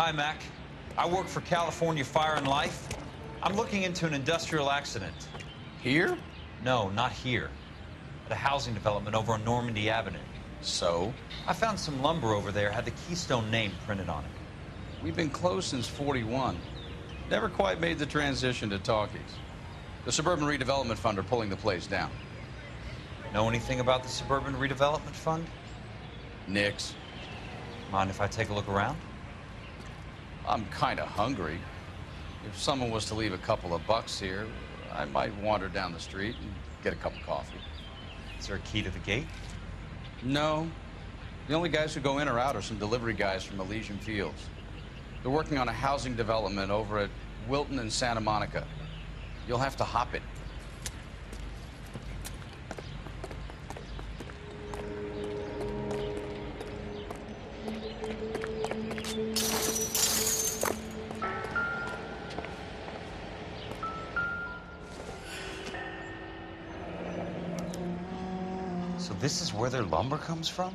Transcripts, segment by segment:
Hi, Mac. I work for California Fire and Life. I'm looking into an industrial accident. Here? No, not here. At a housing development over on Normandy Avenue. So? I found some lumber over there, had the Keystone name printed on it. We've been closed since '41. Never quite made the transition to talkies. The Suburban Redevelopment Fund are pulling the place down. Know anything about the Suburban Redevelopment Fund? Nix. Mind if I take a look around? I'm kind of hungry. If someone was to leave a couple of bucks here, I might wander down the street and get a cup of coffee. Is there a key to the gate? No. The only guys who go in or out are some delivery guys from Elysian Fields. They're working on a housing development over at Wilton and Santa Monica. You'll have to hop it. So this is where their lumber comes from?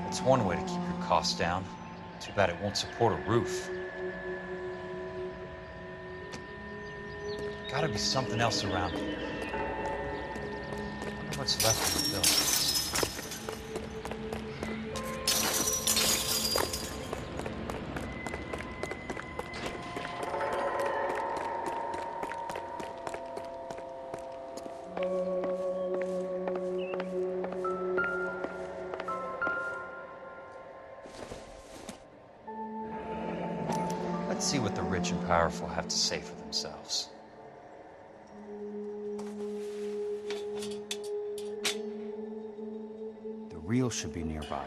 It's one way to keep your costs down. Too bad it won't support a roof. Gotta be something else around here. Wonder what's left of the buildings. Let's see what the rich and powerful have to say for themselves. The real should be nearby.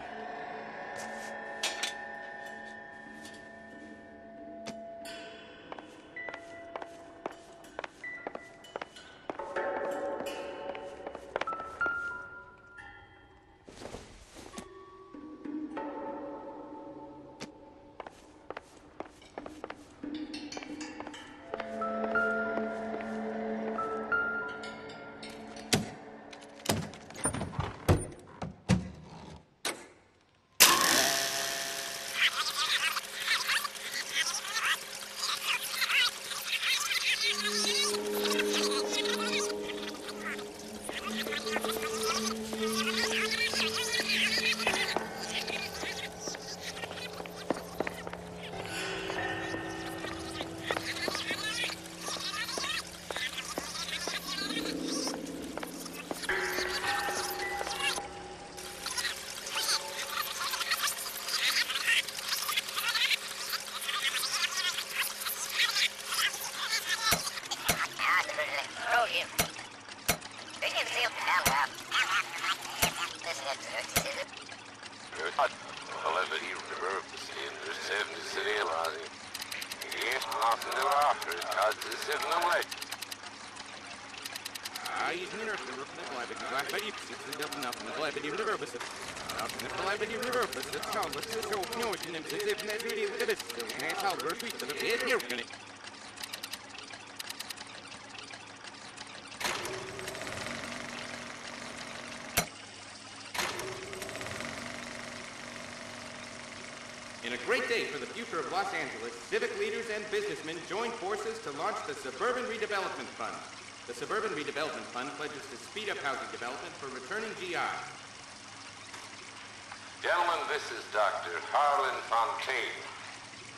In a great day for the future of Los Angeles, civic leaders and businessmen join forces to launch the Suburban Redevelopment Fund. The Suburban Redevelopment Fund pledges to speed up housing development for returning GI. Gentlemen, this is Dr. Harlan Fontaine.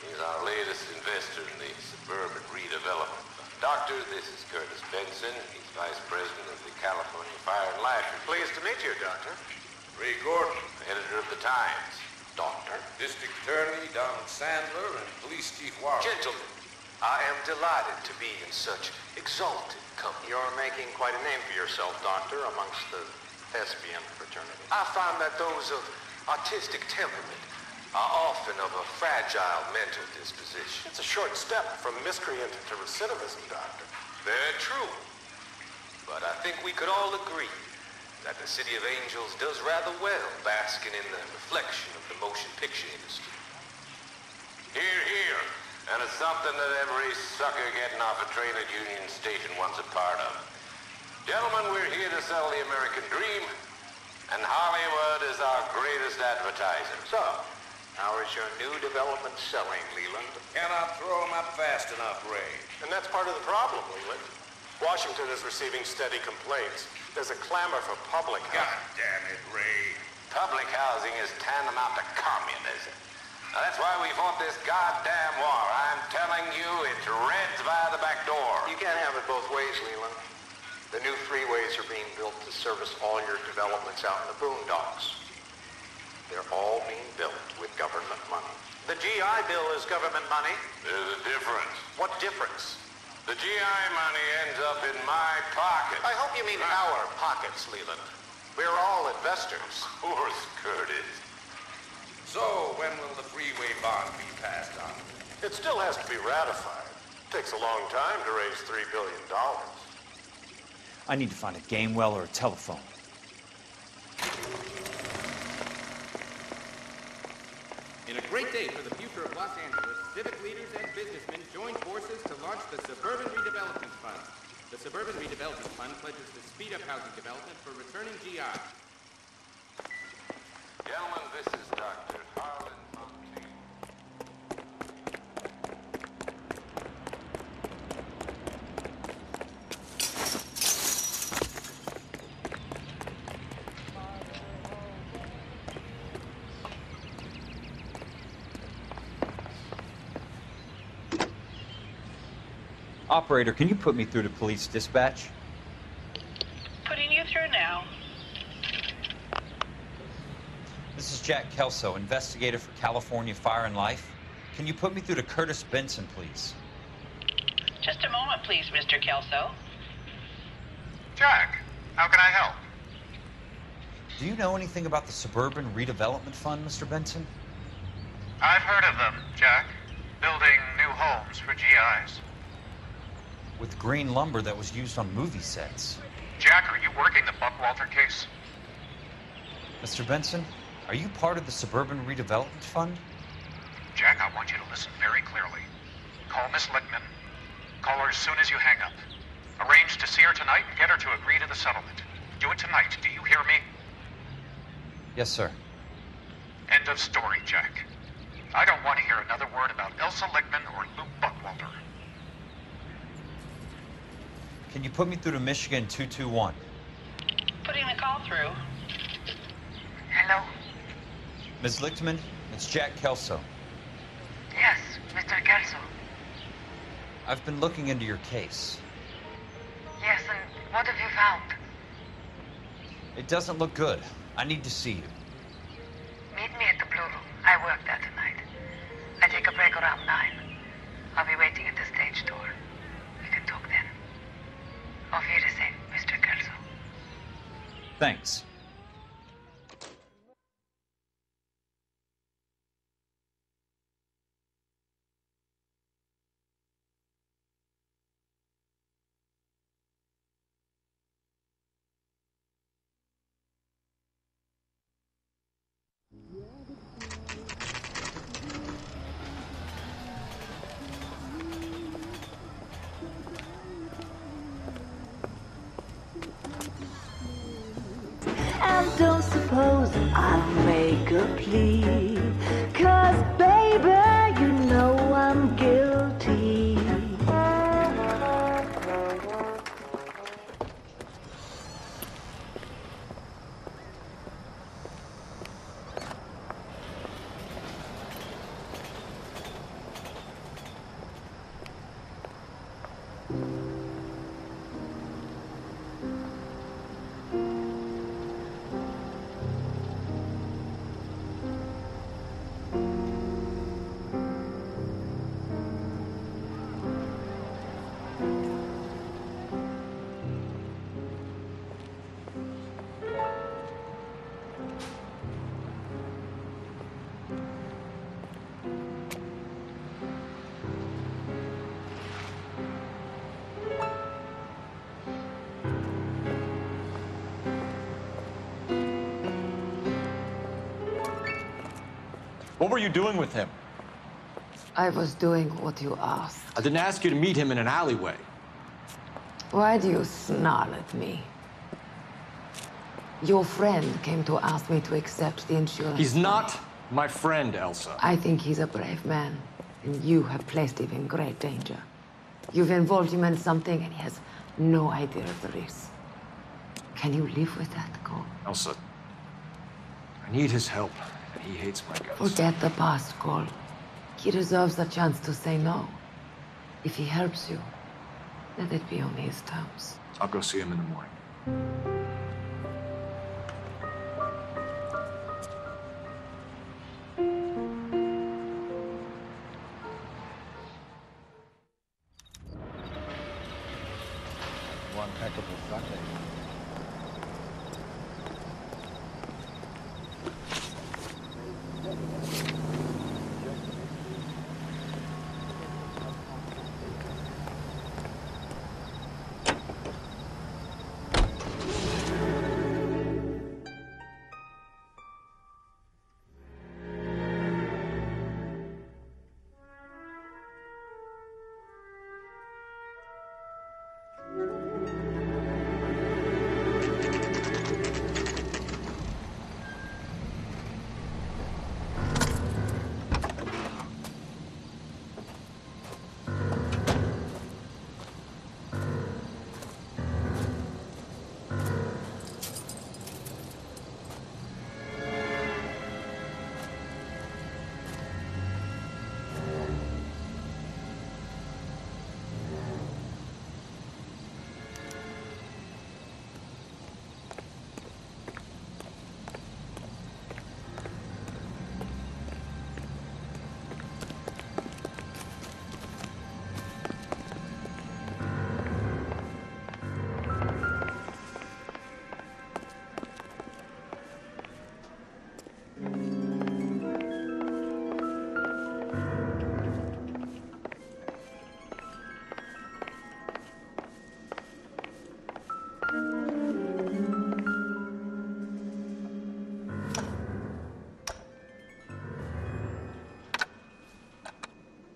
He's our latest investor in the Suburban Redevelopment Fund. Doctor, this is Curtis Benson. He's Vice President of the California Fire and Life. Pleased to meet you, Doctor. Ray Gordon, editor of the Times. Doctor. District Attorney Donald Sandler and Police Chief Warren. Gentlemen, I am delighted to be in such exalted company. You're making quite a name for yourself, Doctor, amongst the thespian fraternity. I find that those of artistic temperament are often of a fragile mental disposition. It's a short step from miscreant to recidivism, Doctor. Very true. But I think we could all agree that the City of Angels does rather well basking in the reflection of the motion picture industry. Here, here. And it's something that every sucker getting off a train at Union Station wants a part of. Gentlemen, we're here to sell the American dream, and Hollywood is our greatest advertiser. So, how is your new development selling, Leland? Cannot throw them up fast enough, Ray. And that's part of the problem, Leland. Washington is receiving steady complaints. There's a clamor for public God housing. damn it, Ray. Public housing is tantamount to communism. Now, that's why we fought this goddamn war. I'm telling you, it's Reds via the back door. You can't have it both ways, Leland. The new freeways are being built to service all your developments out in the boondocks. They're all being built with government money. The GI Bill is government money. There's a difference. What difference? The GI money ends up in my pocket. I hope you mean our pockets, Leland. We're all investors. Of course, Curtis. So, when will the freeway bond be passed on? It still has to be ratified. Takes a long time to raise $3 billion. I need to find a game well or a telephone. In a great day for the future of Los Angeles, civic leaders and businessmen join forces to launch the Suburban Redevelopment Fund. The Suburban Redevelopment Fund pledges to speed up housing development for returning GI. Gentlemen, this is Dr. Harlan Fontaine. Operator, can you put me through to police dispatch? Putting you through now. This is Jack Kelso, investigator for California Fire and Life. Can you put me through to Curtis Benson, please? Just a moment, please, Mr. Kelso. Jack, how can I help? Do you know anything about the Suburban Redevelopment Fund, Mr. Benson? I've heard of them, Jack. Building new homes for GIs. With green lumber that was used on movie sets. Jack, are you working the Buckwalter case? Mr. Benson, are you part of the Suburban Redevelopment Fund? Jack, I want you to listen very clearly. Call Miss Lickman. Call her as soon as you hang up. Arrange to see her tonight and get her to agree to the settlement. Do it tonight, do you hear me? Yes, sir. End of story, Jack. I don't want to hear another word about Elsa Lickman or Luke Buckwalter. Can you put me through to Michigan 221? Putting the call through. Hello? Ms. Lichtman, it's Jack Kelso. Yes, Mr. Kelso. I've been looking into your case. Yes, and what have you found? It doesn't look good. I need to see you. Meet me at the Blue Room. I work there tonight. I take a break around 9. I'll be waiting at the stage door. We can talk then. Auf Wiedersehen, Mr. Kelso. Thanks. What were you doing with him? I was doing what you asked. I didn't ask you to meet him in an alleyway. Why do you snarl at me? Your friend came to ask me to accept the insurance. He's not my friend, Elsa. I think he's a brave man, and you have placed him in great danger. You've involved him in something, and he has no idea of the risk. Can you live with that, Cole? Elsa, I need his help, and he hates my guts. Forget the past, Cole. He deserves a chance to say no. If he helps you, let it be on his terms. I'll go see him in the morning. One heck of a Sunday.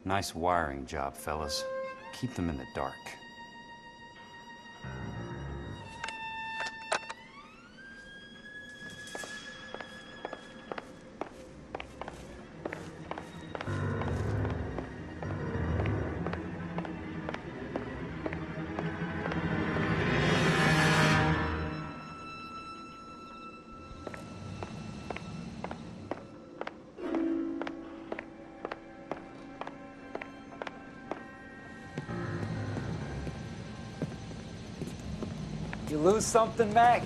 Nice wiring job, fellas. Keep them in the dark. You lose something, Mac?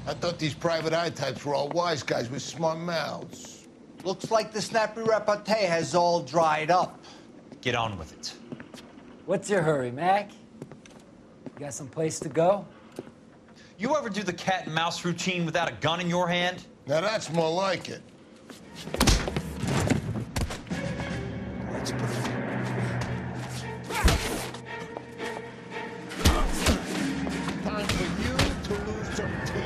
I thought these private eye types were all wise guys with smart mouths. Looks like the snappy repartee has all dried up. Get on with it. What's your hurry, Mac? You got some place to go? You ever do the cat and mouse routine without a gun in your hand? Now that's more like it. Let's put it. Time for you to lose some teeth.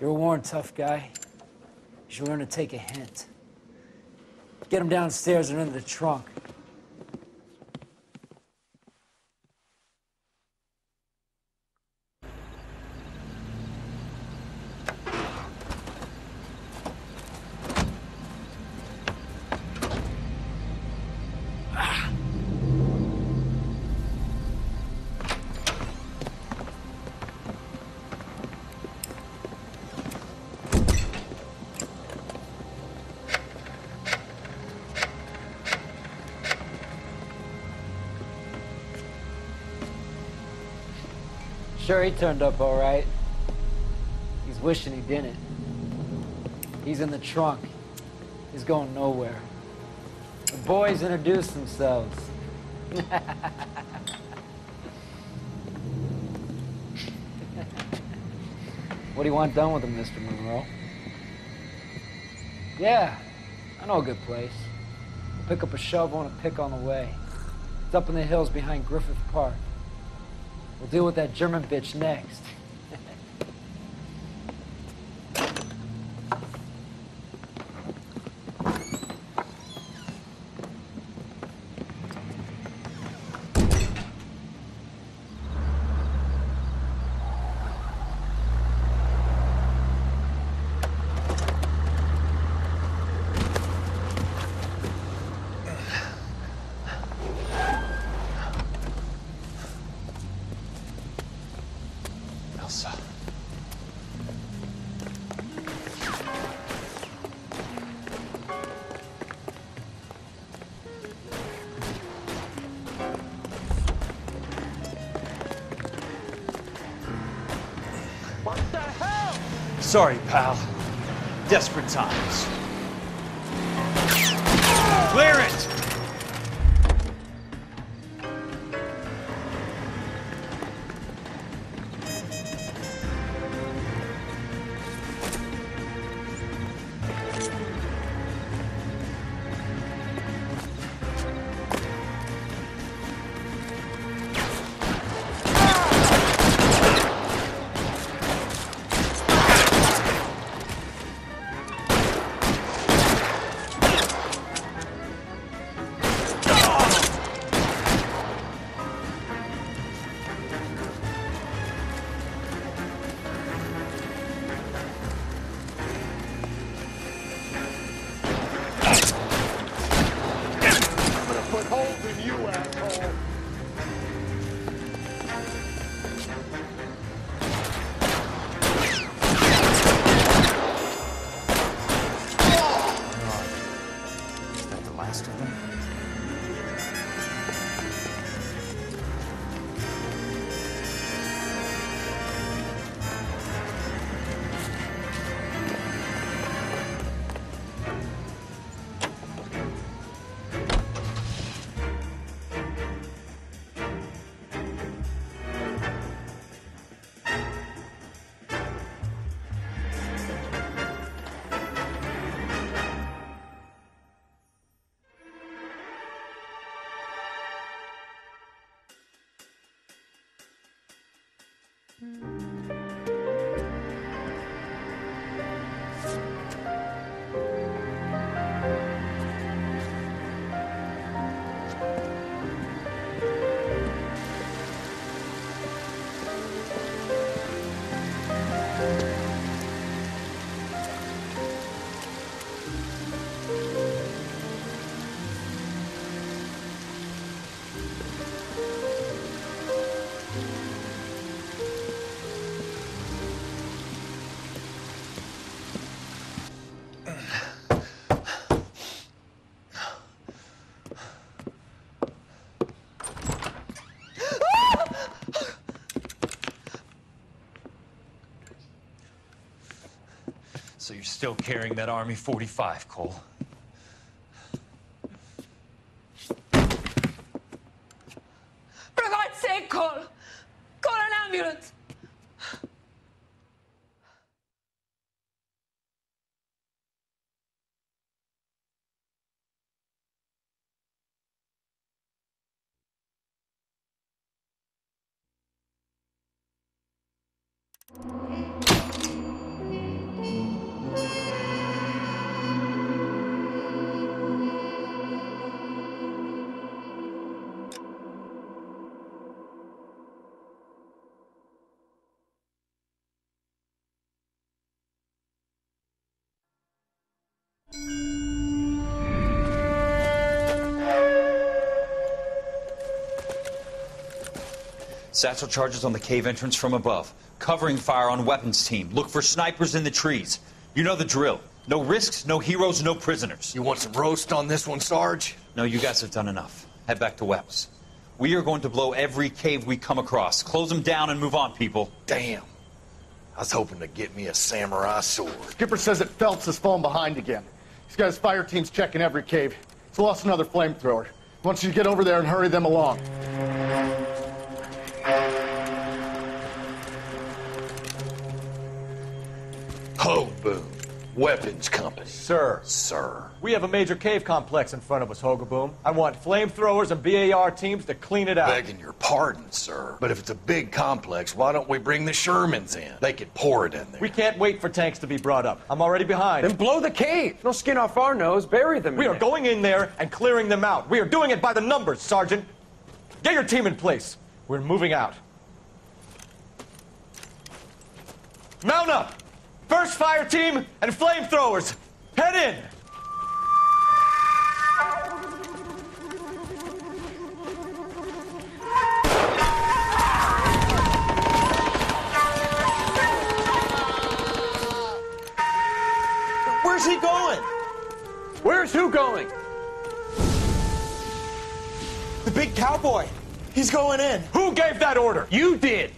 You're a worn, tough guy. You should learn to take a hint. Get him downstairs and into the trunk. Sure, he turned up all right. He's wishing he didn't. He's in the trunk. He's going nowhere. The boys introduced themselves. What do you want done with him, Mr. Monroe? Yeah, I know a good place. We'll pick up a shovel and a pick on the way. It's up in the hills behind Griffith Park. We'll deal with that German bitch next. Sorry, pal. Desperate times. Clear it! So you're still carrying that Army 45, Cole? For God's sake, Cole! Call an ambulance! Satchel charges on the cave entrance from above. Covering fire on weapons team. Look for snipers in the trees. You know the drill. No risks, no heroes, no prisoners. You want some roast on this one, Sarge? No, you guys have done enough. Head back to Webb's. We are going to blow every cave we come across. Close them down and move on, people. Damn. I was hoping to get me a samurai sword. Skipper says that Phelps has fallen behind again. He's got his fire teams checking every cave. He's lost another flamethrower. He wants you to get over there and hurry them along. Ho, boom. Weapons company. Sir. Sir. We have a major cave complex in front of us, Hogaboom. I want flamethrowers and BAR teams to clean it out. Begging your pardon, sir. But if it's a big complex, why don't we bring the Shermans in? They could pour it in there. We can't wait for tanks to be brought up. I'm already behind. Then blow the cave. No skin off our nose. Bury them. We are going in there and clearing them out. We are doing it by the numbers, Sergeant. Get your team in place. We're moving out. Mount up! First fire team and flamethrowers! Head in! Where's he going? Where's who going? The big cowboy. He's going in. Who gave that order? You did.